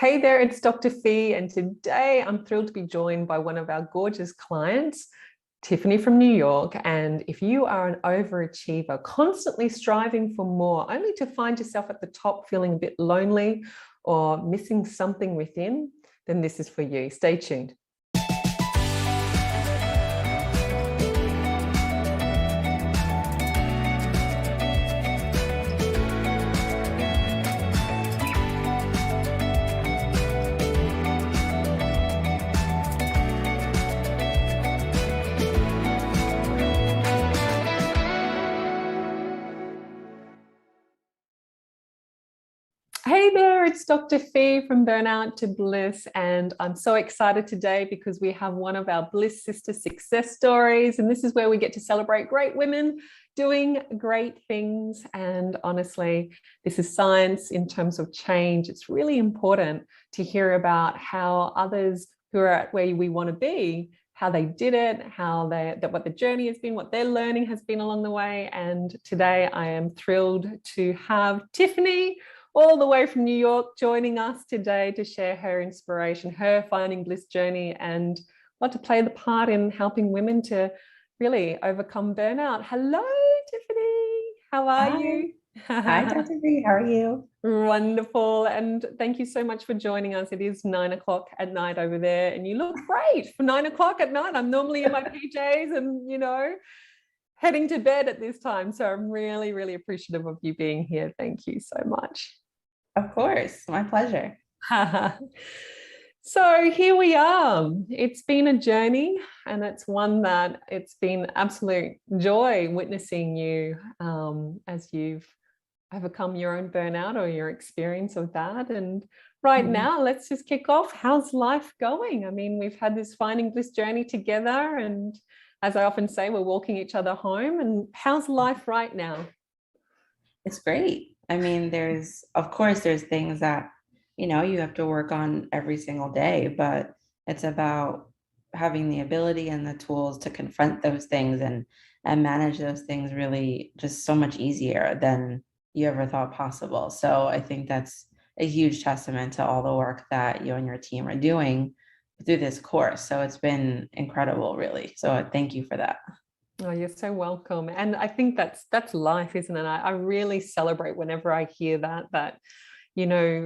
Hey there, it's Dr. Fee, and today I'm thrilled to be joined by one of our gorgeous clients, Tiffany from New York. And if you are an overachiever, constantly striving for more, only to find yourself at the top feeling a bit lonely or missing something within, then this is for you. Stay tuned. Hey there, it's Dr. Fee from Burnout to Bliss, and I'm so excited today because we have one of our Bliss Sister success stories, and this is where we get to celebrate great women doing great things. And honestly, this is science in terms of change. It's really important to hear about how others who are at where we want to be, how they did it, what the journey has been, what their learning has been along the way. And today I am thrilled to have Tiffany all the way from New York joining us today to share her inspiration, her Finding Bliss journey, and what to play the part in helping women to really overcome burnout. Hello, Tiffany. How are you? Hi, Dr. V. How are you? Wonderful. And thank you so much for joining us. It is 9 o'clock at night over there, and you look great for 9 o'clock at night. I'm normally in my PJs and, heading to bed at this time. So I'm really, really appreciative of you being here. Thank you so much. Of course, my pleasure. So here we are. It's been a journey, and it's one that it's been absolute joy witnessing you as you've overcome your own burnout or your experience of that. And right now, let's just kick off. How's life going? I mean, we've had this Finding Bliss journey together, and as I often say, we're walking each other home. And how's life right now? It's great. I mean, of course, there's things that, you have to work on every single day, but it's about having the ability and the tools to confront those things and manage those things really just so much easier than you ever thought possible. So I think that's a huge testament to all the work that you and your team are doing through this course. So it's been incredible, really. So thank you for that. Oh, you're so welcome. And I think that's life, isn't it? I really celebrate whenever I hear that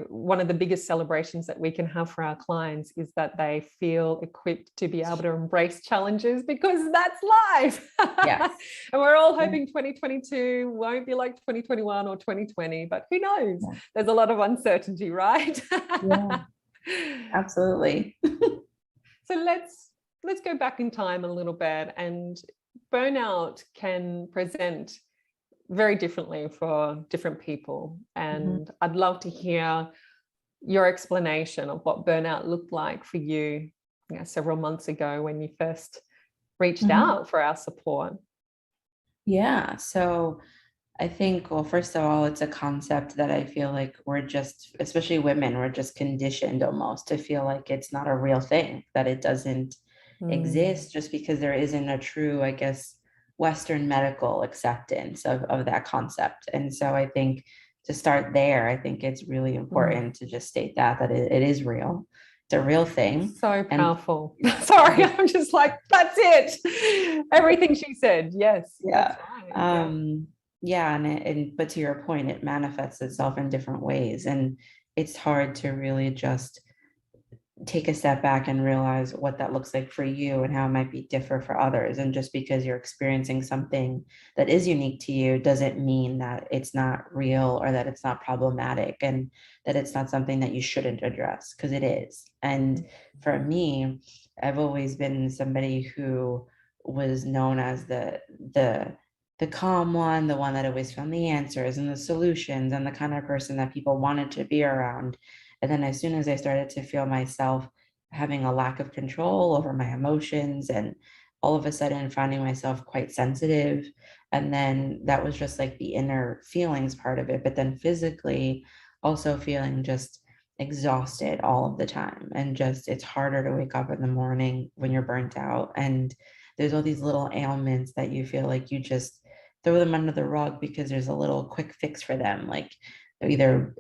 one of the biggest celebrations that we can have for our clients is that they feel equipped to be able to embrace challenges, because that's life. Yes. And we're all hoping 2022 won't be like 2021 or 2020, but who knows? Yeah. There's a lot of uncertainty, right? Yeah, absolutely. So let's go back in time a little bit. And burnout can present very differently for different people. And I'd love to hear your explanation of what burnout looked like for you, several months ago when you first reached out for our support. Yeah. So I think, well, first of all, it's a concept that I feel like we're just, especially women, we're just conditioned almost to feel like it's not a real thing, that it doesn't exist, just because there isn't a true, I guess, Western medical acceptance of that concept. And so I think to start there, I think it's really important to just state that it is real. It's a real thing. So powerful. Sorry, I'm just like, that's it. Everything she said. Yes. Yeah. Right. But to your point, it manifests itself in different ways. And it's hard to really just take a step back and realize what that looks like for you and how it might be different for others. And just because you're experiencing something that is unique to you doesn't mean that it's not real or that it's not problematic and that it's not something that you shouldn't address, because it is. And for me, I've always been somebody who was known as the calm one, the one that always found the answers and the solutions, and the kind of person that people wanted to be around. And then as soon as I started to feel myself having a lack of control over my emotions, and all of a sudden finding myself quite sensitive, and then that was just like the inner feelings part of it, but then physically also feeling just exhausted all of the time. And just, it's harder to wake up in the morning when you're burnt out. And there's all these little ailments that you feel like you just throw them under the rug because there's a little quick fix for them. Like either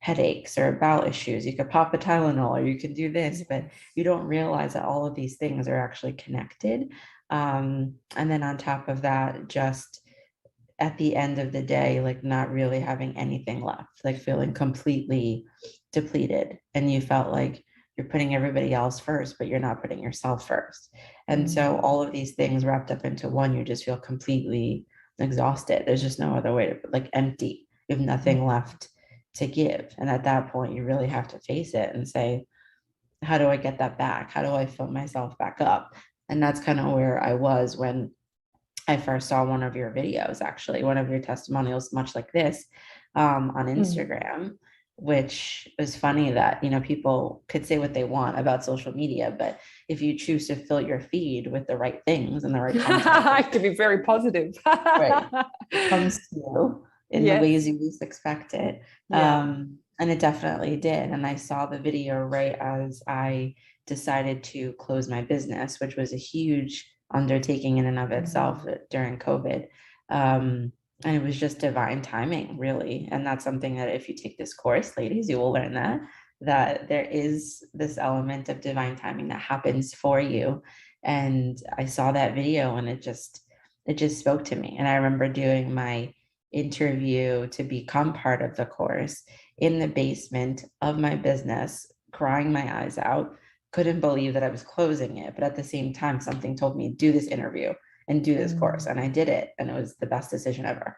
headaches or bowel issues. You could pop a Tylenol or you could do this, but you don't realize that all of these things are actually connected. And then on top of that, just at the end of the day, like not really having anything left, like feeling completely depleted. And you felt like you're putting everybody else first, but you're not putting yourself first. And so all of these things wrapped up into one, you just feel completely exhausted. There's just no other way to, like, empty. You have nothing left to give. And at that point, you really have to face it and say, how do I get that back? How do I fill myself back up? And that's kind of where I was when I first saw one of your videos, actually, one of your testimonials, much like this, on Instagram, which was funny that, you know, people could say what they want about social media, but if you choose to fill your feed with the right things and the right content, I have to be very positive. right, it comes to you in the ways you least expect it. And it definitely did. And I saw the video right as I decided to close my business, which was a huge undertaking in and of itself during COVID. And it was just divine timing, really. And that's something that if you take this course, ladies, you will learn that there is this element of divine timing that happens for you. And I saw that video and it just spoke to me. And I remember doing my interview to become part of the course in the basement of my business, crying my eyes out, couldn't believe that I was closing it. But at the same time, something told me, do this interview and do this course. And I did it. And it was the best decision ever.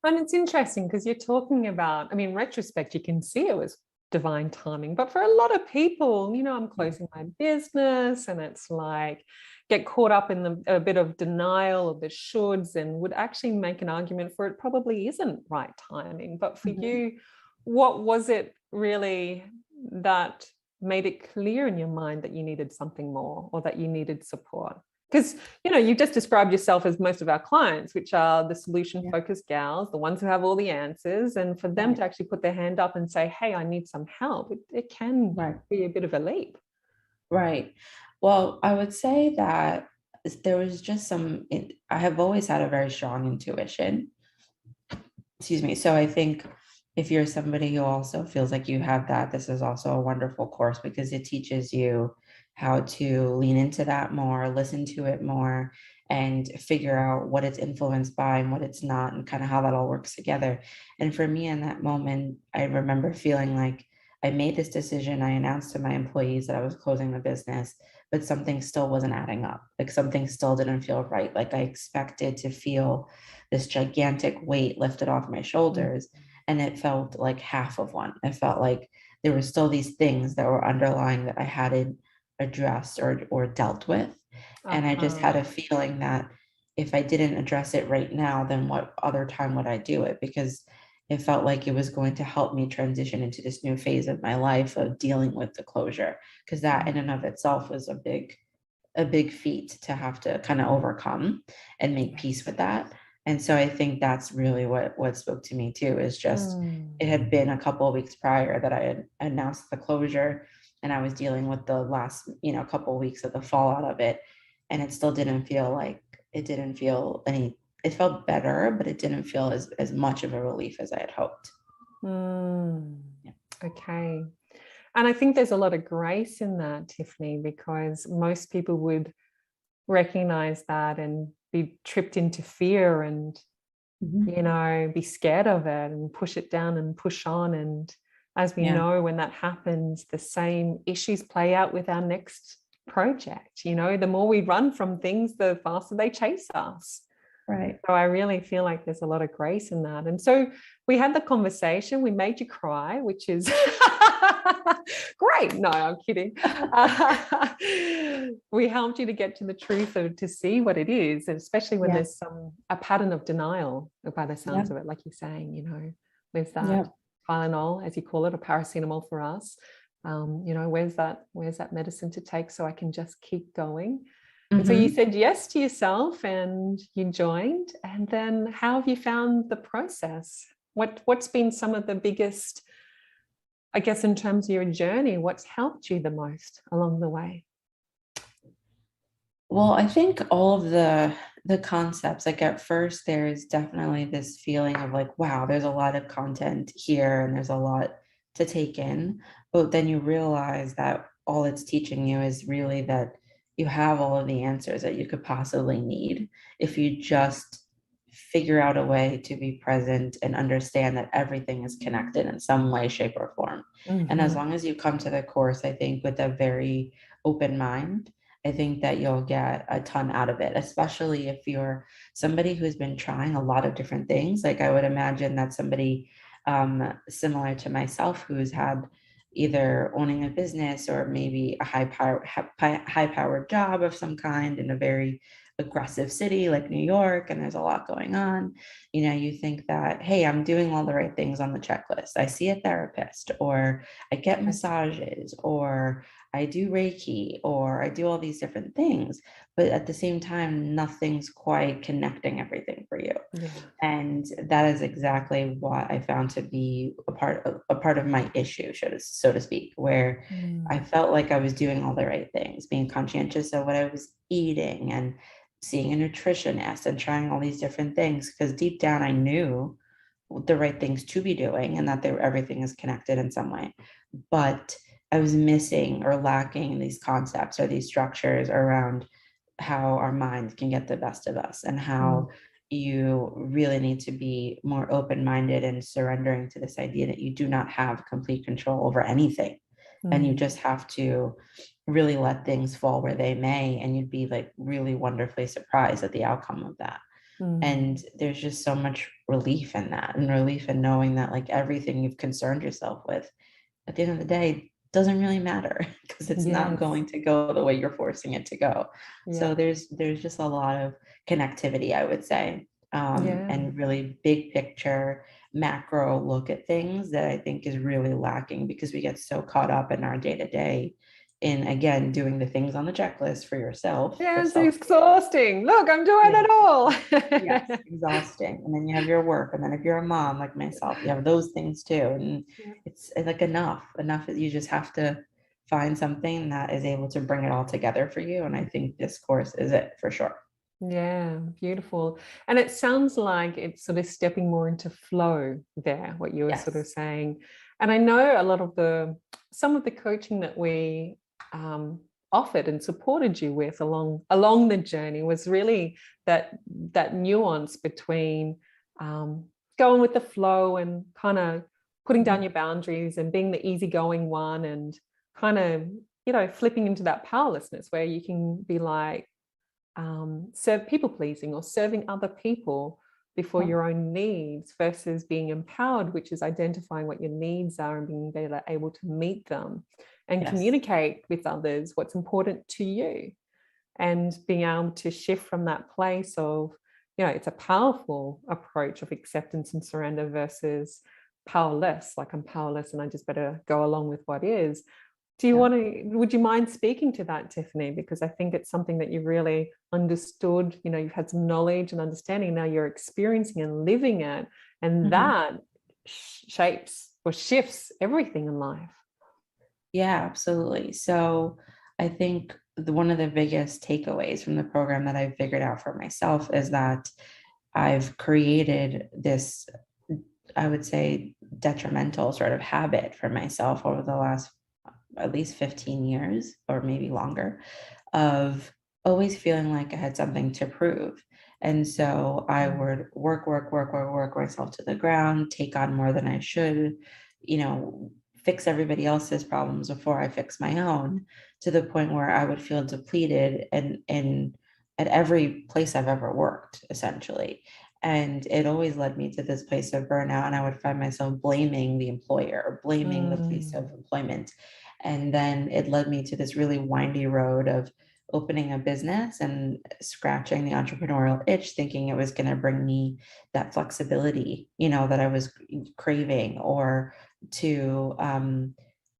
And it's interesting because you're talking about, I mean, in retrospect, you can see it was divine timing. But for a lot of people, you know, I'm closing my business and it's like, get caught up in a bit of denial of the shoulds and would actually make an argument for it probably isn't right timing. But for you, what was it really that made it clear in your mind that you needed something more or that you needed support? Because, you know, you just described yourself as most of our clients, which are the solution focused gals, the ones who have all the answers. And for them to actually put their hand up and say, hey, I need some help, it can be a bit of a leap. Right. Well, I would say that there was just I have always had a very strong intuition. Excuse me. So I think if you're somebody who also feels like you have that, this is also a wonderful course because it teaches you how to lean into that more, listen to it more, and figure out what it's influenced by and what it's not, and kind of how that all works together. And for me in that moment, I remember feeling like I made this decision. I announced to my employees that I was closing the business, but something still wasn't adding up. Like something still didn't feel right. Like I expected to feel this gigantic weight lifted off my shoulders. And it felt like half of one. It felt like there were still these things that were underlying that I hadn't addressed or dealt with. And I just had a feeling that if I didn't address it right now, then what other time would I do it? Because it felt like it was going to help me transition into this new phase of my life of dealing with the closure. Because that in and of itself was a big feat to have to kind of overcome and make peace with that. And so I think that's really what spoke to me too, is just it had been a couple of weeks prior that I had announced the closure and I was dealing with the last, couple of weeks of the fallout of it. And it still didn't feel like it felt better, but it didn't feel as much of a relief as I had hoped. Okay. And I think there's a lot of grace in that, Tiffany, because most people would recognize that and be tripped into fear and, be scared of it and push it down and push on. And as we know, when that happens, the same issues play out with our next project. The more we run from things, the faster they chase us. Right. So I really feel like there's a lot of grace in that. And so we had the conversation, we made you cry, which is great. No, I'm kidding. We helped you to get to the truth to see what it is, and especially when there's a pattern of denial by the sounds of it, like you're saying, with that Tylenol, as you call it, or paracetamol for us. Where's that medicine to take so I can just keep going? And so you said yes to yourself and you joined. And then how have you found the process? What's been some of the biggest, I guess, in terms of your journey, what's helped you the most along the way? Well, I think all of the the concepts. Like at first, there's definitely this feeling of like, wow, there's a lot of content here and there's a lot to take in. But then you realize that all it's teaching you is really that you have all of the answers that you could possibly need if you just figure out a way to be present and understand that everything is connected in some way, shape, or form. And as Mhm. long as you come to the course, I think with a very open mind, I think that you'll get a ton out of it, especially if you're somebody who's been trying a lot of different things. Like I would imagine that somebody similar to myself who's had either owning a business or maybe a high powered job of some kind in a very aggressive city like New York, and there's a lot going on. You know, you think that, hey, I'm doing all the right things on the checklist. I see a therapist, or I get massages, or I do Reiki, or I do all these different things. But at the same time, nothing's quite connecting everything for you. Yeah. And that is exactly what I found to be a part of my issue, so to speak, where I Mm. felt like I was doing all the right things, being conscientious of what I was eating and seeing a nutritionist and trying all these different things, because deep down I knew the right things to be doing and that everything is connected in some way. But I was missing or lacking these concepts or these structures around how our minds can get the best of us, and Mm. how you really need to be more open-minded and surrendering to this idea that you do not have complete control over anything, and you Mm. just have to really let things fall where they may, and you'd be like really wonderfully surprised at the outcome of that. Mm. And there's just so much relief in that, and relief in knowing that like everything you've concerned yourself with at the end of the day doesn't really matter because it's not Yes. going to go the way you're forcing it to go. So Yeah. there's just a lot of connectivity, I would say, Yeah. and really big picture macro look at things that I think is really lacking, because we get so caught up in our day to day in, again, doing the things on the checklist for yourself, for Yeah, it's self. exhausting. Look, I'm doing Yeah. it all. Yes, exhausting. And then you have your work. And then if you're a mom like myself, you have those things too. And Yeah. it's like enough that you just have to find something that is able to bring it all together for you. And I think this course is it for sure. Yeah, beautiful. And it sounds like it's sort of stepping more into flow there, what you were sort of Yes. saying. And I know a lot of some of the coaching that we um, offered and supported you with along the journey was really that nuance between um, going with the flow and kind of putting down Mhm. your boundaries and being the easygoing one, and kind of, flipping into that powerlessness where you can be like, serve people pleasing or serving other people before Yeah. your own needs, versus being empowered, which is identifying what your needs are and being able to meet them and Yes. communicate with others what's important to you, and being able to shift from that place of, it's a powerful approach of acceptance and surrender versus powerless, like I'm powerless and I just better go along with what is. Yeah. Would you mind speaking to that, Tiffany? Because I think it's something that you've really understood, you've had some knowledge and understanding, now you're experiencing and living it, and Mhm. that shapes or shifts everything in life. Yeah, absolutely. So I think one of the biggest takeaways from the program that I figured out for myself is that I've created this, I would say, detrimental sort of habit for myself over the last at least 15 years or maybe longer, of always feeling like I had something to prove. And so I Mm. would work myself to the ground, take on more than I should, fix everybody else's problems before I fix my own, to the point where I would feel depleted and at every place I've ever worked, essentially. And it always led me to this place of burnout. And I would find myself blaming the employer or blaming the place of Mm. employment. And then it led me to this really windy road of opening a business and scratching the entrepreneurial itch, thinking it was going to bring me that flexibility, that I was craving, or to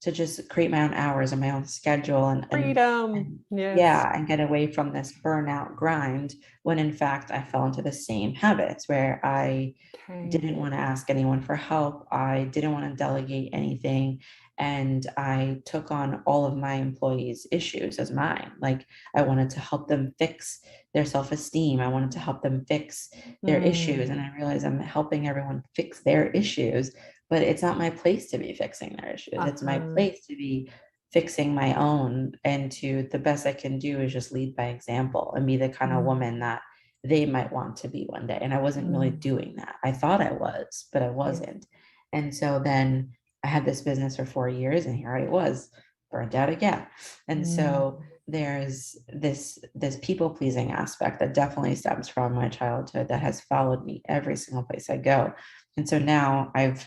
to just create my own hours and my own schedule Freedom. Yes. yeah, and get away from this burnout grind, when in fact I fell into the same habits where I Okay. didn't want to ask anyone for help. I didn't want to delegate anything. And I took on all of my employees' issues as mine. Like, I wanted to help them fix their self-esteem. I wanted to help them fix their issues. And I realized I'm helping everyone fix their issues, but it's not my place to be fixing their issues. It's my Uh-huh. place to be fixing my own. And to the best I can do is just lead by example and be the kind of woman that they might want to be one day. And I wasn't really doing that. I thought I was, but I wasn't. And so then I had this business for 4 years, and here I was, burnt out again. And so there's this people pleasing aspect that definitely stems from my childhood that has followed me every single place I go. And so now I've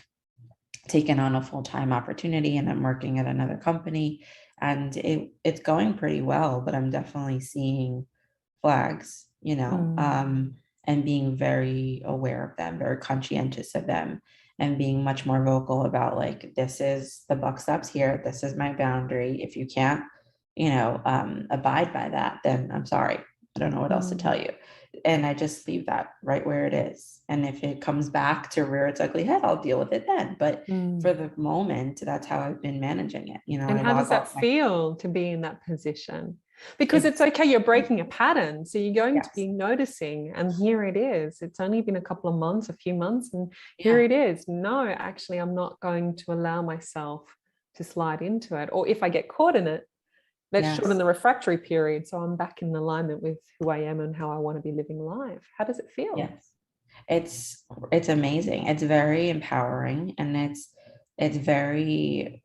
taken on a full-time opportunity and I'm working at another company, and it's going pretty well, but I'm definitely seeing flags, and being very aware of them, very conscientious of them, and being much more vocal about, like, this is the buck stops here. This is my boundary. If you can't, abide by that, then I'm sorry. I don't know what else to tell you. And I just leave that right where it is. And if it comes back to rear its ugly head, I'll deal with it then. But for the moment, that's how I've been managing it. And I how does log that off my, feel to be in that position? Because it's it's, okay, you're breaking a pattern. So you're going to yes, be noticing, and here it is. It's only been a couple of months, a few months, and here yeah, it is. No, actually, I'm not going to allow myself to slide into it. Or if I get caught in it, let's shorten yes. the refractory period. So I'm back in alignment with who I am and how I want to be living life. How does it feel? Yes. It's amazing. It's very empowering, and it's very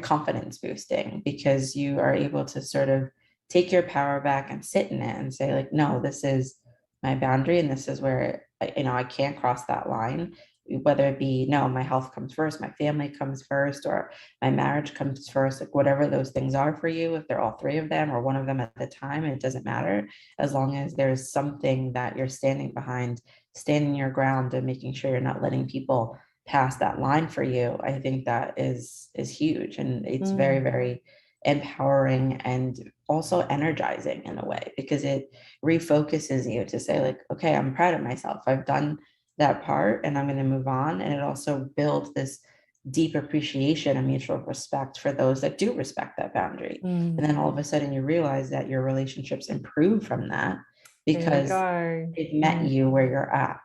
confidence boosting, because you are able to sort of take your power back and sit in it and say, like, no, this is my boundary, and this is where I can't cross that line, whether it be, no, my health comes first, my family comes first, or my marriage comes first, like whatever those things are for you, if they're all three of them or one of them at the time, it doesn't matter, as long as there's something that you're standing behind, standing your ground, and making sure you're not letting people pass that line for you. I think that is huge, and it's very, very empowering and also energizing in a way, because it refocuses you to say, like, okay, I'm proud of myself, I've done that part, and I'm going to move on. And it also builds this deep appreciation and mutual respect for those that do respect that boundary. And then all of a sudden you realize that your relationships improve from that, There you because go. it met you where you're at.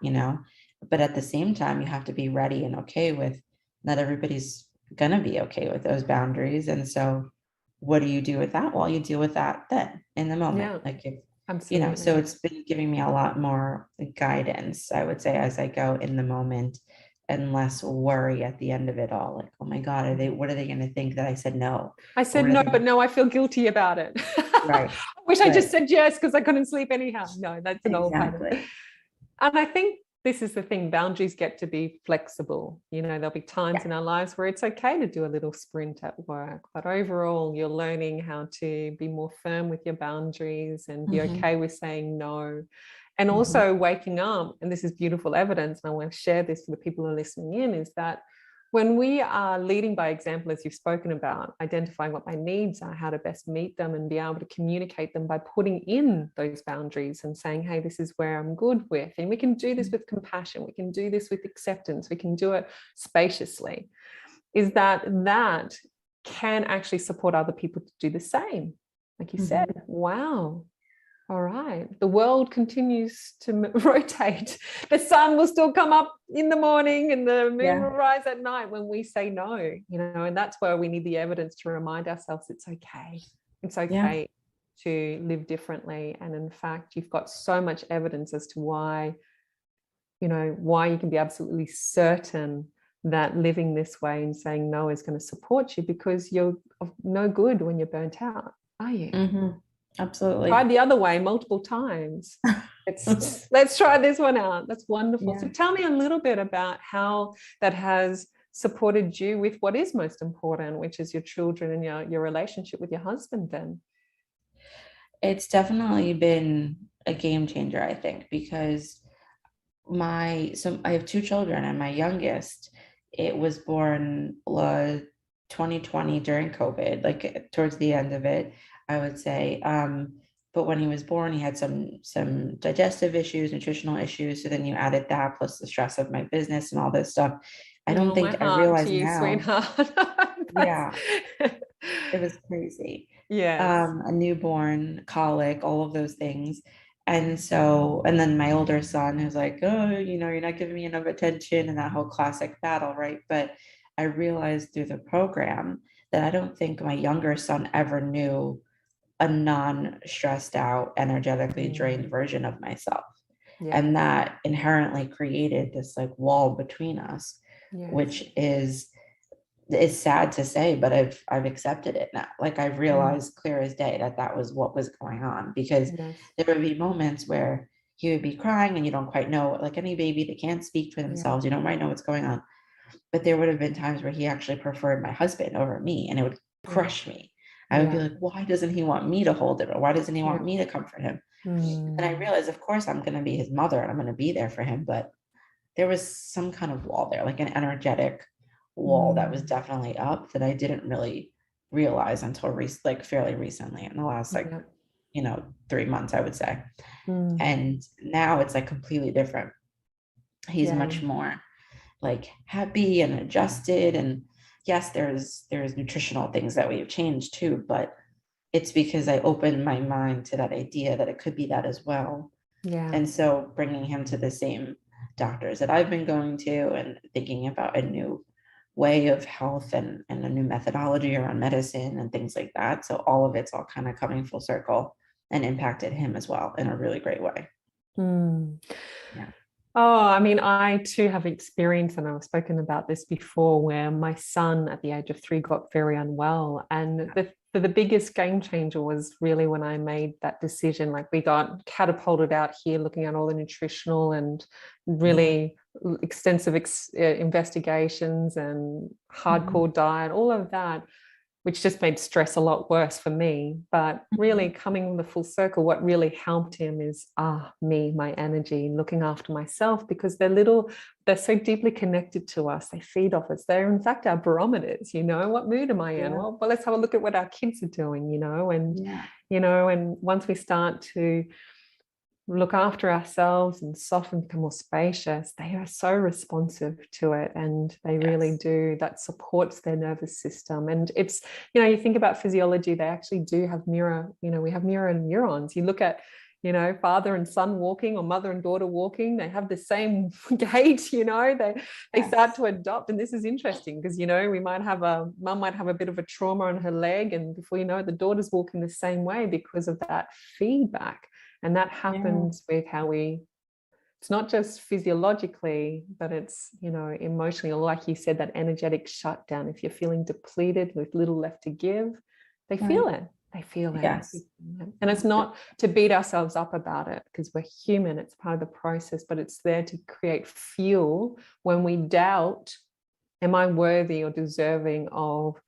But at the same time, you have to be ready and okay with, not everybody's going to be okay with those boundaries. And so what do you do with that? Well, you deal with that then in the moment. Yeah, Like, if, so absolutely. it's been giving me a lot more guidance, I would say, as I go in the moment, and less worry at the end of it all. Like, oh my God, what are they going to think that I said no? I Or said what are no, they, but no, I feel guilty about it. I right, wish I just right, said yes because I couldn't sleep anyhow. No, that's an old pattern. exactly. And I think this is the thing, boundaries get to be flexible. There'll be times Yeah. in our lives where it's okay to do a little sprint at work, but overall you're learning how to be more firm with your boundaries and be okay with saying no. And also waking up, and this is beautiful evidence, and I want to share this for the people who are listening in, is that when we are leading by example, as you've spoken about, identifying what my needs are, how to best meet them, and be able to communicate them by putting in those boundaries and saying, hey, this is where I'm good with. And we can do this with compassion. We can do this with acceptance. We can do it spaciously. Is that can actually support other people to do the same. Like you said, wow. All right. The world continues to rotate. The sun will still come up in the morning and the moon will rise at night when we say no, and that's where we need the evidence to remind ourselves it's okay. It's okay to live differently. And in fact, you've got so much evidence as to why you can be absolutely certain that living this way and saying no is going to support you, because you're no good when you're burnt out, are you? Absolutely. Tried the other way multiple times. Let's try this one out. That's wonderful. So tell me a little bit about how that has supported you with what is most important, which is your children and your relationship with your husband then. It's definitely been a game changer, I think, because I have two children, and my youngest, it was born 2020 during COVID, like towards the end of it, I would say. But when he was born, he had some digestive issues, nutritional issues. So then you added that plus the stress of my business and all this stuff. I don't Oh, my think I heart to realize you, now. sweetheart. That's- Yeah, it was crazy. yes. A newborn, colic, all of those things. And so, and then my older son who's like, oh, you're not giving me enough attention, and that whole classic battle, right? But I realized through the program that I don't think my younger son ever knew a non-stressed out, energetically drained Mm, version of myself. yeah. And that inherently created this like wall between us, Yes. which is it's sad to say, but I've accepted it now. Like I've Mm, realized clear as day that that was what was going on, because yes. there would be moments where he would be crying and you don't quite know, like any baby, they can't speak for Yeah. themselves, you don't quite know what's going on. But there would have been times where he actually preferred my husband over me, and it would Yeah. crush me. I would be Yeah. like, why doesn't he want me to hold him, or why doesn't he want Yeah. me to comfort him? And I Mm, realized, of course, I'm going to be his mother and I'm going to be there for him, but there was some kind of wall there, like an energetic wall that was mm, definitely up that I didn't really realize until like fairly recently, in the last like, yeah. 3 months, I would say. Mm, And now it's like completely different. He's yeah. much more like happy and adjusted. And yes, there's nutritional things that we've changed too, but it's because I opened my mind to that idea that it could be that as well. Yeah. And so bringing him to the same doctors that I've been going to, and thinking about a new way of health, and a new methodology around medicine and things like that. So all of it's all kind of coming full circle and impacted him as well in a really great way. Mm. Yeah. Oh, I mean, I too have experience, and I've spoken about this before, where my son at the age of 3 got very unwell. And the biggest game changer was really when I made that decision. Like we got catapulted out here looking at all the nutritional and Yeah. really extensive investigations and Mhm. hardcore diet, all of that, which just made stress a lot worse for me. But really Mhm. coming the full circle, what really helped him is me, my energy, looking after myself, because they're so deeply connected to us. They feed off us. They're in fact our barometers, what mood am I in? Yeah. Well, let's have a look at what our kids are doing, Yeah. and once we start to look after ourselves and soften, become more spacious, they are so responsive to it, and they really Yes. do. That supports their nervous system. And it's, you think about physiology, they actually do have mirror, we have mirror neurons. You look at, father and son walking, or mother and daughter walking, they have the same gait, they start Yes. to adopt. And this is interesting because, we might have mum might have a bit of a trauma on her leg, and before you know it, the daughter's walking the same way because of that feedback. And that Yeah. happens with how it's not just physiologically, but it's, emotionally, or like you said, that energetic shutdown. If you're feeling depleted with little left to give, they feel Right. it. They feel it. Yes. And it's not to beat ourselves up about it, because we're human. It's part of the process, but it's there to create fuel when we doubt, am I worthy or deserving of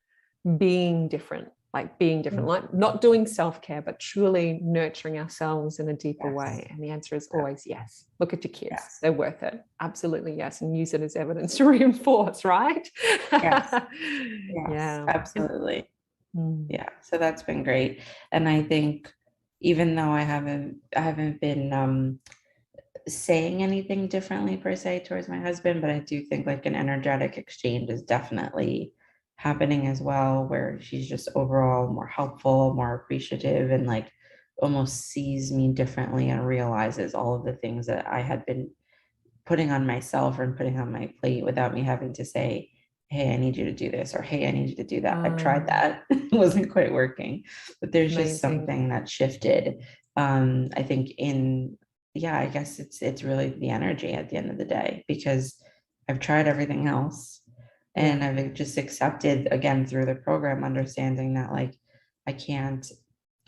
being different, like not doing self-care, but truly nurturing ourselves in a deeper Yes. way. And the answer is always yes. Look at your kids, Yes. they're worth it. Absolutely yes. And use it as evidence to reinforce, right? Yes. Yes. Yeah. Absolutely. Mm, Yeah, so that's been great. And I think even though I haven't been saying anything differently per se towards my husband, but I do think like an energetic exchange is definitely happening as well, where she's just overall more helpful, more appreciative, and like almost sees me differently and realizes all of the things that I had been putting on myself and putting on my plate without me having to say, hey, I need you to do this, or hey, I need you to do that. I've tried that. It wasn't quite working. But there's just amazing. something that shifted. I think yeah, I guess it's really the energy at the end of the day, because I've tried everything else, Yeah. and I've just accepted again through the program, understanding that like I can't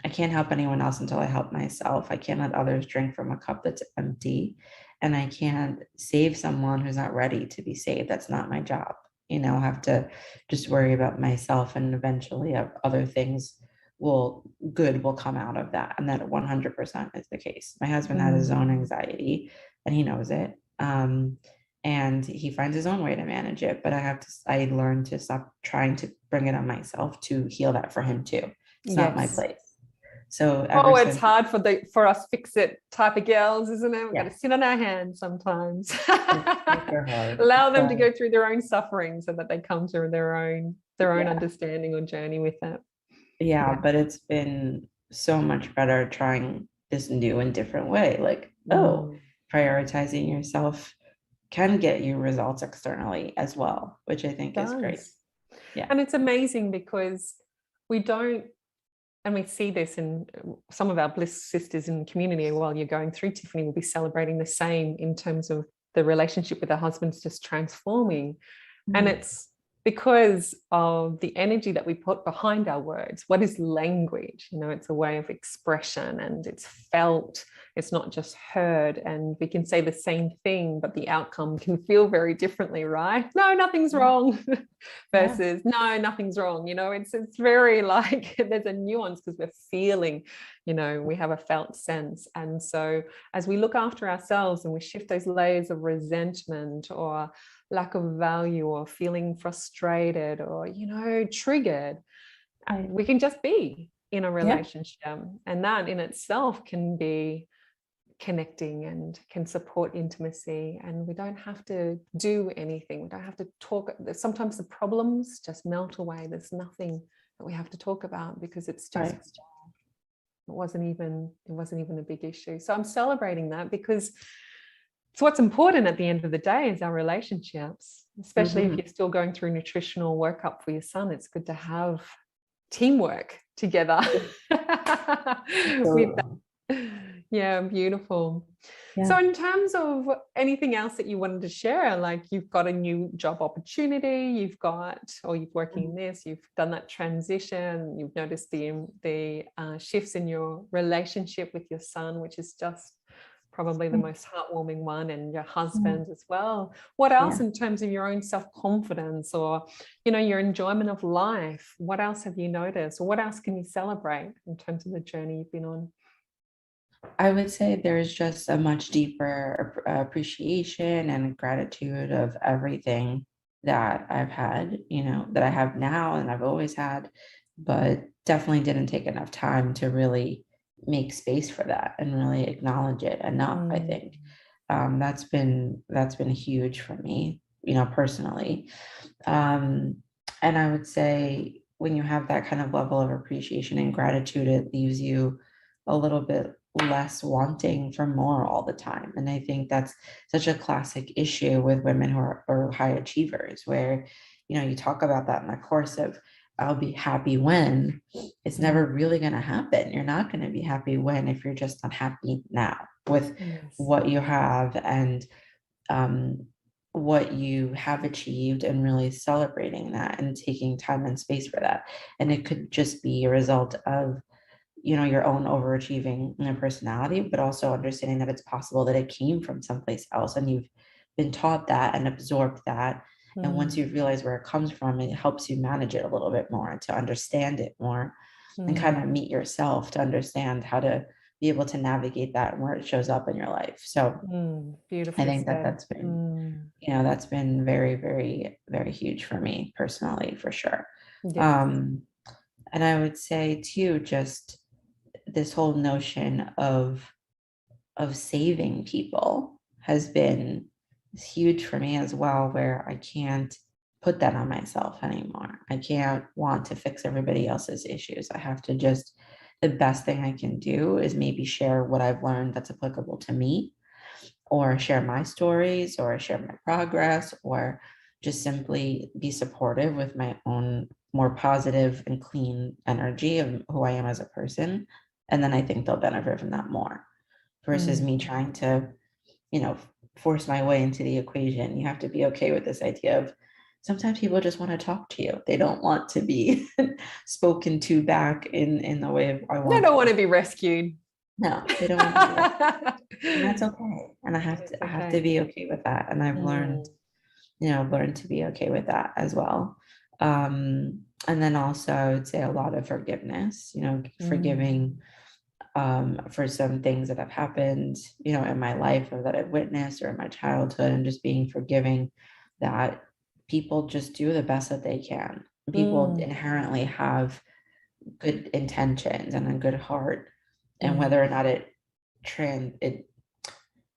I can't help anyone else until I help myself. I can't let others drink from a cup that's empty. And I can't save someone who's not ready to be saved. That's not my job. I have to just worry about myself, and eventually other things will come out of that. And that 100% is the case. My husband has his own Mm, anxiety, and he knows it. and he finds his own way to manage it. But I learned to stop trying to bring it on myself to heal that for him too. It's not my Yes. place. So Oh, ever it's since, hard for us fix it type of girls, isn't it? We've got yeah, to sit on our hands sometimes. it's super hard. Allow them to But go through their own suffering so that they come to their own yeah, understanding or journey with it. yeah, Yeah. but it's been so much better trying this new and different way. Like, oh, Mm. prioritizing yourself can get you results externally as well, which I think is great. Does. Yeah. And it's amazing because we don't, and we see this in some of our Bliss sisters in the community while you're going through, Tiffany will be celebrating the same in terms of the relationship with their husbands just transforming. And Mhm. it's because of the energy that we put behind our words. What is language? You know, it's a way of expression and it's felt, it's not just heard. And we can say the same thing, but the outcome can feel very differently, right? No, nothing's Yeah. wrong Yeah. versus no, nothing's wrong. You know, it's very like there's a nuance because we're feeling, you know, we have a felt sense. And so as we look after ourselves and we shift those layers of resentment or lack of value or feeling frustrated or, you know, triggered, Right. we can just be in a Yeah. relationship. And that in itself can be connecting and can support intimacy. And we don't have to do anything. We don't have to talk. Sometimes the problems just melt away. There's nothing that we have to talk about because it's just, Right. it wasn't even a big issue. So I'm celebrating that because so what's important at the end of the day is our relationships, especially if Mhm. you're still going through nutritional workup for your son. It's good to have teamwork together with Absolutely. that. Yeah, beautiful. Yeah. So in terms of anything else that you wanted to share, like you've got a new job opportunity, you've got, or you're working in this, you've done that transition, you've noticed the shifts in your relationship with your son, which is just probably the most heartwarming one, and your husband as well. What else Yeah. in terms of your own self-confidence or, you know, your enjoyment of life? What else have you noticed? Or what else can you celebrate in terms of the journey you've been on? I would say there's just a much deeper appreciation and gratitude of everything that I've had, that I have now and I've always had, but definitely didn't take enough time to really make space for that and really acknowledge it enough, I Mm. think. That's been huge for me, personally. Um, and I would say when you have that kind of level of appreciation and gratitude, it leaves you a little bit less wanting for more all the time. And I think that's such a classic issue with women who are high achievers, where, you talk about that in the course of, I'll be happy when. It's never really going to happen. You're not going to be happy when if you're just unhappy now with Yes. what you have and um, what you have achieved, and really celebrating that and taking time and space for that. And it could just be a result of, your own overachieving personality, but also understanding that it's possible that it came from someplace else and you've been taught that and absorbed that. And once you Mm. realize where it comes from, it helps you manage it a little bit more, to understand it more, and kind of Mm. meet yourself to understand how to be able to navigate that and where it shows up in your life. So Mm. I Beautifully think that said. that's been, Mm. that's been very, very, very huge for me personally, for sure. Yes. Um, and I would say too, just this whole notion of saving people has been huge for me as well, where I can't put that on myself anymore. I can't want to fix everybody else's issues. I have to just, the best thing I can do is maybe share what I've learned that's applicable to me, or share my stories, or share my progress, or just simply be supportive with my own more positive and clean energy of who I am as a person. And then I think they'll benefit from that more versus Mm. me trying to, you know, force my way into the equation. You have to be okay with this idea of sometimes people just want to talk to you. They don't want to be spoken to back in the way I They want don't want them. to be rescued. No, they don't want to be rescued. And that's okay. And It's I have to okay. be okay with that. And I've learned, Mm. learned to be okay with that as well. And then also I would say a lot of forgiveness, Mm. forgiving for some things that have happened, you know, in my life or that I've witnessed or in my childhood, and just being forgiving that people just do the best that they can. People inherently have good intentions and a good heart, and whether or not it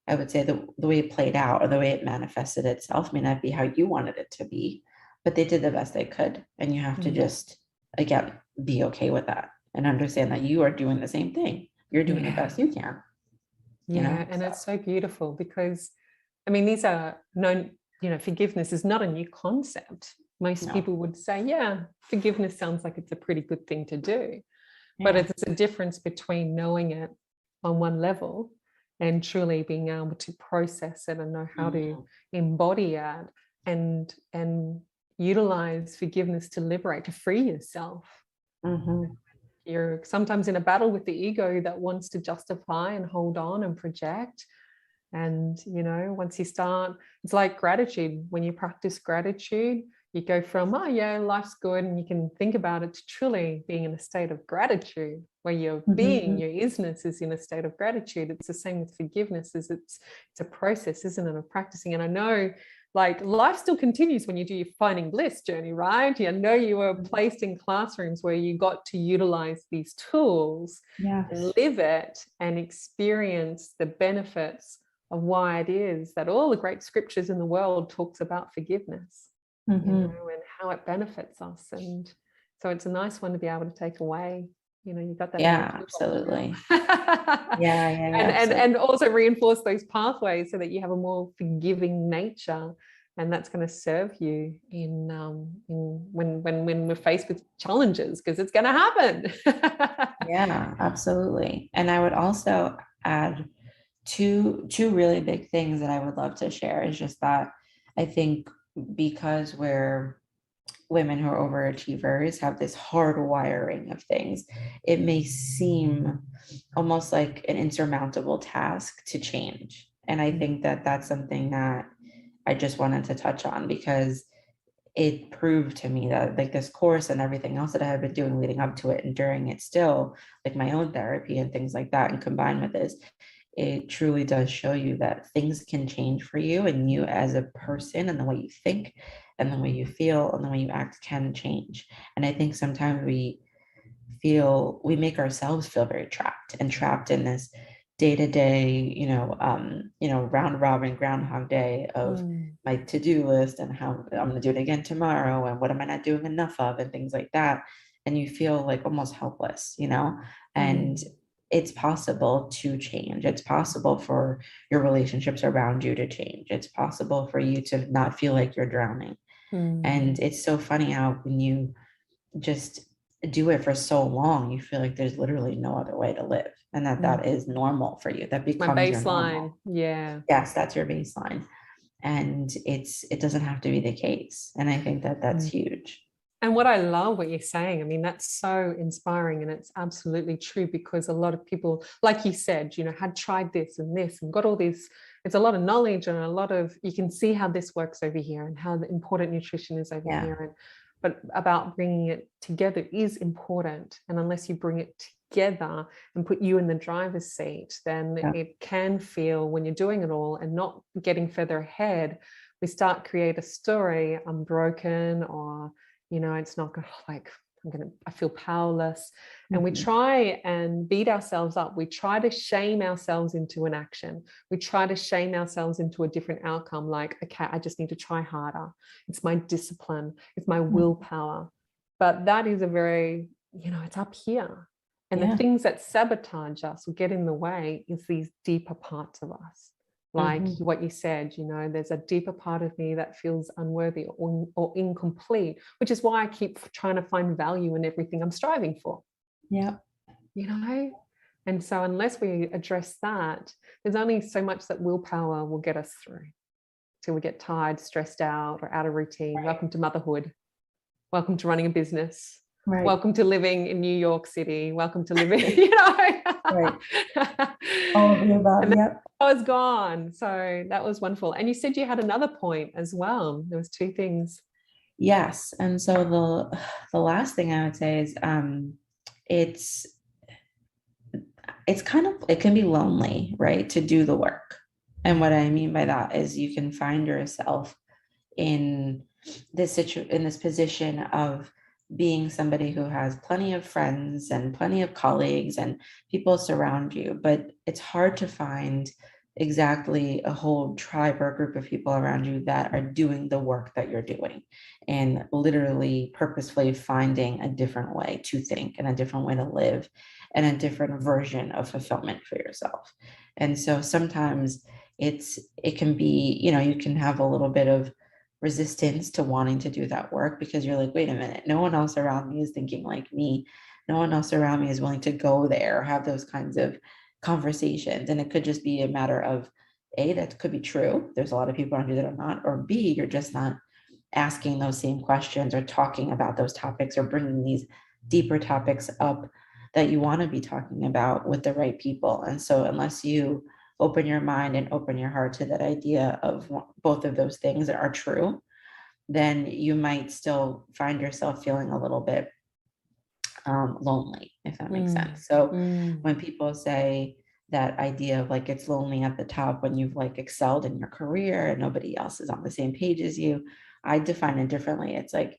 I would say the way it played out or the way it manifested itself may not be how you wanted it to be, but they did the best they could. And you have to just, again, be okay with that and understand that you are doing the same thing. You're doing the best you can. You know? And it's so beautiful because, I mean, these are known, you know, forgiveness is not a new concept. Most people would say, yeah, forgiveness sounds like it's a pretty good thing to do. But it's a difference between knowing it on one level and truly being able to process it and know how to embody it and utilize forgiveness to liberate, to free yourself. You're sometimes in a battle with the ego that wants to justify and hold on and project. And, you know, once you start, it's like gratitude. When you practice gratitude, you go from, oh yeah, life's good, and you can think about it, to truly being in a state of gratitude, where your being, your isness is in a state of gratitude. It's the same with forgiveness. It's a process, isn't it, of practicing. And I know, like, life still continues when you do your Finding Bliss journey, right? I know you were placed in classrooms where you got to utilize these tools and live it and experience the benefits of why it is that all the great scriptures in the world talks about forgiveness, you know, and how it benefits us. And so it's a nice one to be able to take away. You know, you got that. Absolutely. And also reinforce those pathways so that you have a more forgiving nature, and that's going to serve you in when we're faced with challenges, because it's going to happen. Absolutely. And I would also add two really big things that I would love to share is just that I think because we're women who are overachievers have this hard wiring of things, it may seem almost like an insurmountable task to change. And I think that that's something that I just wanted to touch on, because it proved to me that, like, this course and everything else that I had been doing leading up to it and during it, still, like my own therapy and things like that, and combined with this, it truly does show you that things can change for you, and you as a person and the way you think and the way you feel and the way you act can change. And I think sometimes we make ourselves feel very trapped in this day-to-day, round robin groundhog day of my to-do list and how I'm going to do it again tomorrow and what am I not doing enough of and things like that. And you feel like almost helpless, and it's possible to change. It's possible for your relationships around you to change. It's possible for you to not feel like you're drowning. And it's so funny how when you just do it for so long, you feel like there's literally no other way to live, and that is normal for you. That becomes my your baseline. Normal. Yes, that's your baseline. And it doesn't have to be the case. And I think that that's huge. And what I love what you're saying, I mean, that's so inspiring, and it's absolutely true, because a lot of people, like you said, had tried this and got all this. It's a lot of knowledge and a lot of, you can see how this works over here and how the important nutrition is over here. But about bringing it together is important. And unless you bring it together and put you in the driver's seat, then it can feel, when you're doing it all and not getting further ahead, we start create a story, I'm broken, or it's not good, like I feel powerless. And we try and beat ourselves up. We try to shame ourselves into an action. We try to shame ourselves into a different outcome, like, okay, I just need to try harder. It's my discipline. It's my willpower. But that is a very, it's up here. And the things that sabotage us or get in the way is these deeper parts of us. Like what you said, there's a deeper part of me that feels unworthy or incomplete, which is why I keep trying to find value in everything I'm striving for. And so unless we address that, there's only so much that willpower will get us through till we get tired, stressed out, or out of routine. Welcome to motherhood. Welcome to running a business. Welcome to living in New York City. Welcome to living, All of the above. I was gone. So that was wonderful. And you said you had another point as well. There was two things. Yes. And so the last thing I would say is it can be lonely, right? To do the work. And what I mean by that is you can find yourself in in this position of being somebody who has plenty of friends and plenty of colleagues and people surround you, but it's hard to find exactly a whole tribe or group of people around you that are doing the work that you're doing, and literally purposefully finding a different way to think and a different way to live and a different version of fulfillment for yourself. And so sometimes it can be, you can have a little bit of resistance to wanting to do that work because you're like, wait a minute, no one else around me is thinking like me. No one else around me is willing to go there, have those kinds of conversations. And it could just be a matter of A, that could be true. There's a lot of people around you that are not, or B, you're just not asking those same questions or talking about those topics or bringing these deeper topics up that you want to be talking about with the right people. And so unless you open your mind and open your heart to that idea of both of those things that are true, then you might still find yourself feeling a little bit lonely, if that makes sense. So when people say that idea of like it's lonely at the top when you've like excelled in your career and nobody else is on the same page as you, I define it differently. It's like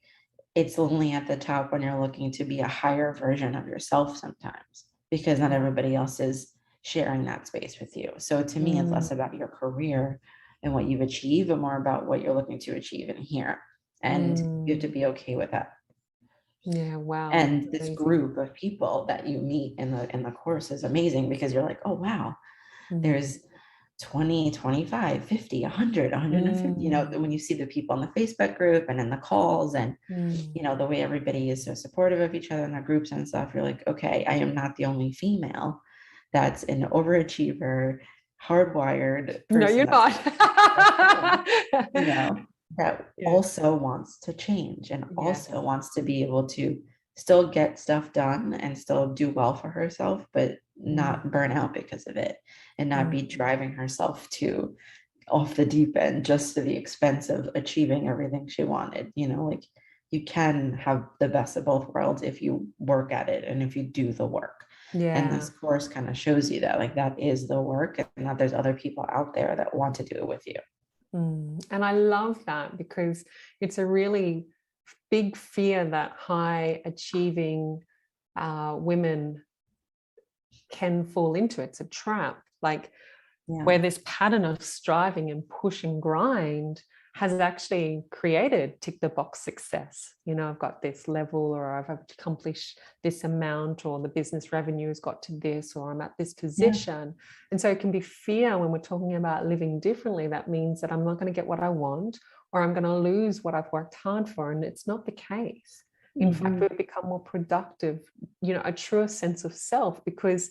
it's lonely at the top when you're looking to be a higher version of yourself sometimes, because not everybody else is sharing that space with you. So to me, it's less about your career and what you've achieved, but more about what you're looking to achieve in here. And you have to be okay with that. Yeah, wow. And this group of people that you meet in the course is amazing because you're like, oh, wow, there's 20, 25, 50, 100, 150, when you see the people in the Facebook group and in the calls and, the way everybody is so supportive of each other in the groups and stuff, you're like, okay, I am not the only female that's an overachiever, hardwired person. No, you're not. That also wants to change and also wants to be able to still get stuff done and still do well for herself, but not burn out because of it and not be driving herself off the deep end just to the expense of achieving everything she wanted. Like you can have the best of both worlds if you work at it and if you do the work. And this course kind of shows you that like that is the work and that there's other people out there that want to do it with you. And I love that because it's a really big fear that high achieving women can fall into. It's a trap, like where this pattern of striving and push and grind has actually created tick the box success. I've got this level, or I've accomplished this amount, or the business revenue has got to this, or I'm at this position. And so it can be fear when we're talking about living differently. That means that I'm not going to get what I want, or I'm going to lose what I've worked hard for. And it's not the case. In fact, we've become more productive, a truer sense of self, because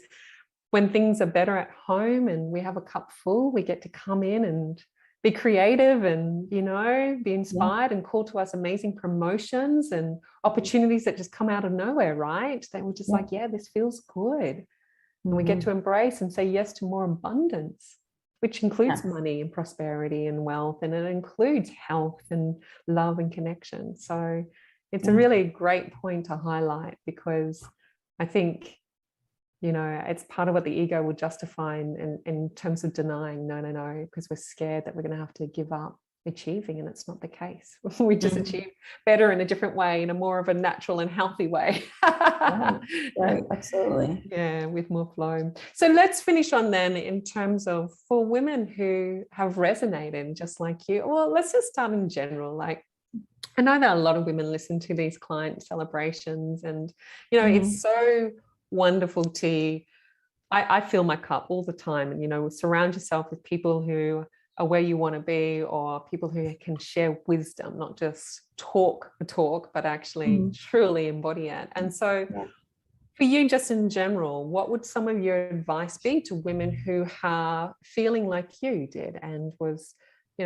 when things are better at home and we have a cup full, we get to come in and be creative and, be inspired and call to us amazing promotions and opportunities that just come out of nowhere, right? They were just like, this feels good. And we get to embrace and say yes to more abundance, which includes money and prosperity and wealth, and it includes health and love and connection. So it's a really great point to highlight, because I think it's part of what the ego will justify in terms of denying, no, because we're scared that we're going to have to give up achieving, and it's not the case. We just achieve better in a different way, in a more of a natural and healthy way. Right, absolutely. Yeah, with more flow. So let's finish on then in terms of for women who have resonated just like you. Well, let's just start in general. Like, I know that a lot of women listen to these client celebrations, and it's so wonderful to I fill my cup all the time, and surround yourself with people who are where you want to be, or people who can share wisdom, not just talk the talk, but actually truly embody it. And so for you, just in general, what would some of your advice be to women who are feeling like you did and was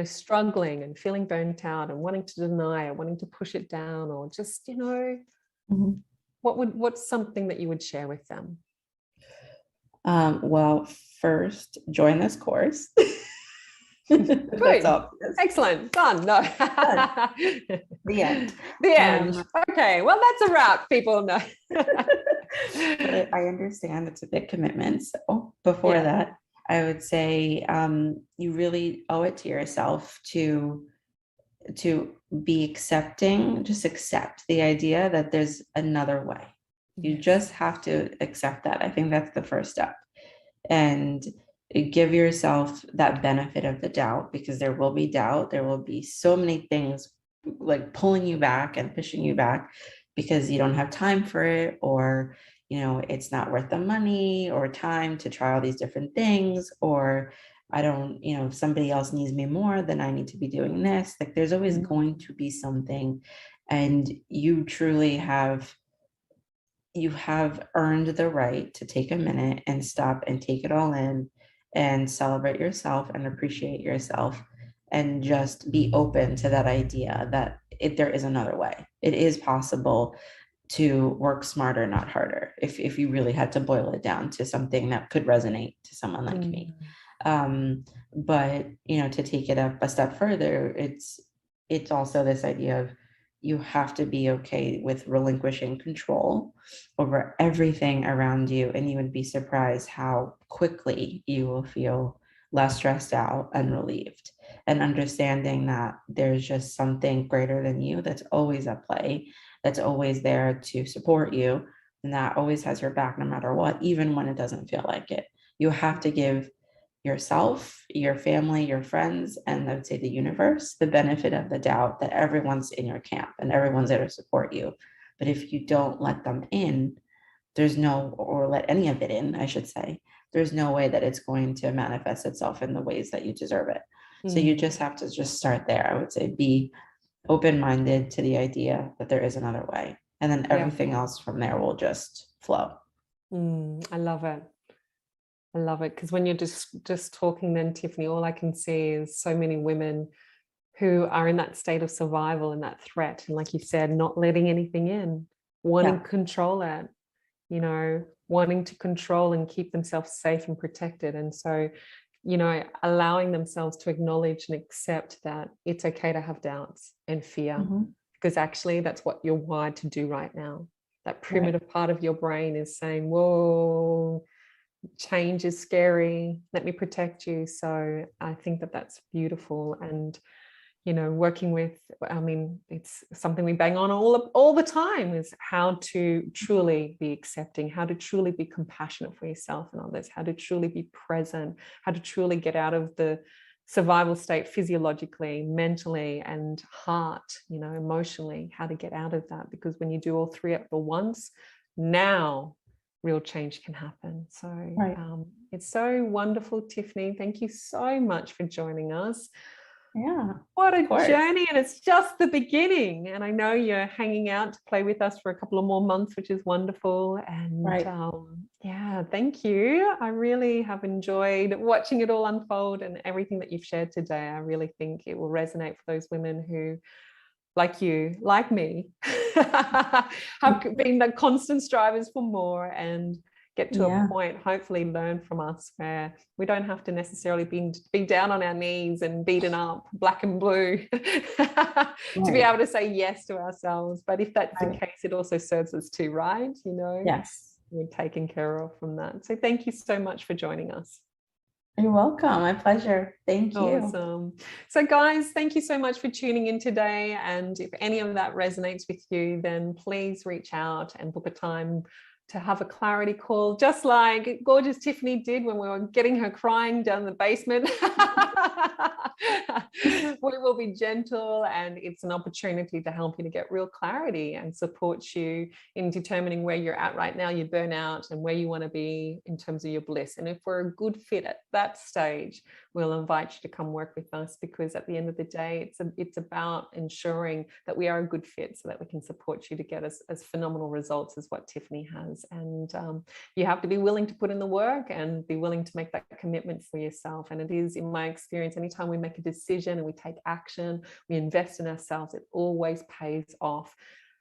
struggling and feeling burnt out and wanting to deny it, wanting to push it down, or just what's something that you would share with them? Well, first, join this course. Good. Excellent. Done. No. The end. The end. Okay. Well, that's a wrap, people. No. But I understand it's a big commitment. So before that, I would say you really owe it to yourself to be accepting, just accept the idea that there's another way. You just have to accept that. I think that's the first step. And give yourself that benefit of the doubt, because there will be doubt. There will be so many things like pulling you back and pushing you back because you don't have time for it, or it's not worth the money or time to try all these different things, or I don't, if somebody else needs me more, then I need to be doing this. Like there's always going to be something. And you truly have earned the right to take a minute and stop and take it all in and celebrate yourself and appreciate yourself, and just be open to that idea that there is another way. It is possible to work smarter, not harder, if you really had to boil it down to something that could resonate to someone like me. But to take it up a step further, it's also this idea of you have to be okay with relinquishing control over everything around you, and you would be surprised how quickly you will feel less stressed out and relieved, and understanding that there's just something greater than you that's always at play, that's always there to support you, and that always has your back no matter what, even when it doesn't feel like it. You have to give yourself, your family, your friends, and I would say the universe, the benefit of the doubt that everyone's in your camp and everyone's there to support you. But if you don't let them in, or let any of it in, I should say, there's no way that it's going to manifest itself in the ways that you deserve it. So you just have to just start there. I would say be open-minded to the idea that there is another way. And then everything else from there will just flow. I love it. I love it, because when you're just talking then, Tiffany, all I can see is so many women who are in that state of survival and that threat. And like you said, not letting anything in, wanting to control it, wanting to control and keep themselves safe and protected. And so, allowing themselves to acknowledge and accept that it's okay to have doubts and fear, because actually that's what you're wired to do right now. That primitive part of your brain is saying, whoa, change is scary, let me protect you. So I think that that's beautiful. And working with, it's something we bang on all the time, is how to truly be accepting, how to truly be compassionate for yourself and others, how to truly be present, how to truly get out of the survival state physiologically, mentally, and heart, emotionally, how to get out of that. Because when you do all three at once, now real change can happen. So it's so wonderful, Tiffany. Thank you so much for joining us. Yeah, what a journey, and it's just the beginning. And I know you're hanging out to play with us for a couple of more months, which is wonderful. And thank you. I really have enjoyed watching it all unfold, and everything that you've shared today. I really think it will resonate for those women who, like you, like me, have been the constant strivers for more, and get to a point, hopefully learn from us, where we don't have to necessarily be down on our knees and beaten up black and blue to be able to say yes to ourselves. But if that's the case, it also serves us too, right? Yes, we're taken care of from that. So thank you so much for joining us. You're welcome. My pleasure. Thank you. Awesome. So guys, thank you so much for tuning in today. And if any of that resonates with you, then please reach out and book a time to have a clarity call, just like gorgeous Tiffany did when we were getting her crying down the basement. We will be gentle, and it's an opportunity to help you to get real clarity and support you in determining where you're at right now, your burnout, and where you want to be in terms of your bliss. And if we're a good fit at that stage, we'll invite you to come work with us, because at the end of the day, it's about ensuring that we are a good fit so that we can support you to get as phenomenal results as what Tiffany has. And you have to be willing to put in the work and be willing to make that commitment for yourself. And it is, in my experience, anytime we make a decision and we take action, we invest in ourselves, it always pays off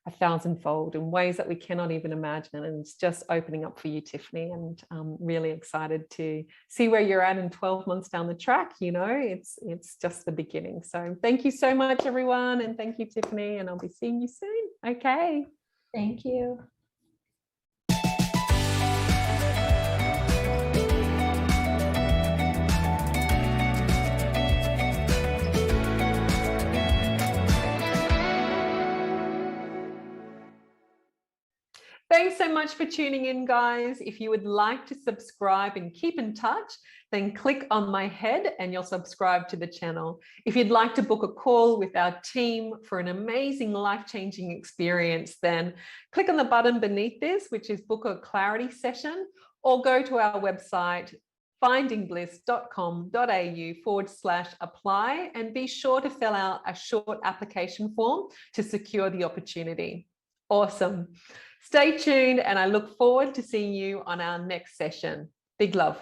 1,000-fold in ways that we cannot even imagine. And it's just opening up for you, Tiffany. And I'm really excited to see where you're at in 12 months down the track. It's just the beginning. So thank you so much, everyone. And thank you, Tiffany. And I'll be seeing you soon. Okay. Thank you. Thanks so much for tuning in, guys. If you would like to subscribe and keep in touch, then click on my head and you'll subscribe to the channel. If you'd like to book a call with our team for an amazing life-changing experience, then click on the button beneath this, which is book a clarity session, or go to our website, findingbliss.com.au/apply, and be sure to fill out a short application form to secure the opportunity. Awesome. Stay tuned, and I look forward to seeing you on our next session. Big love.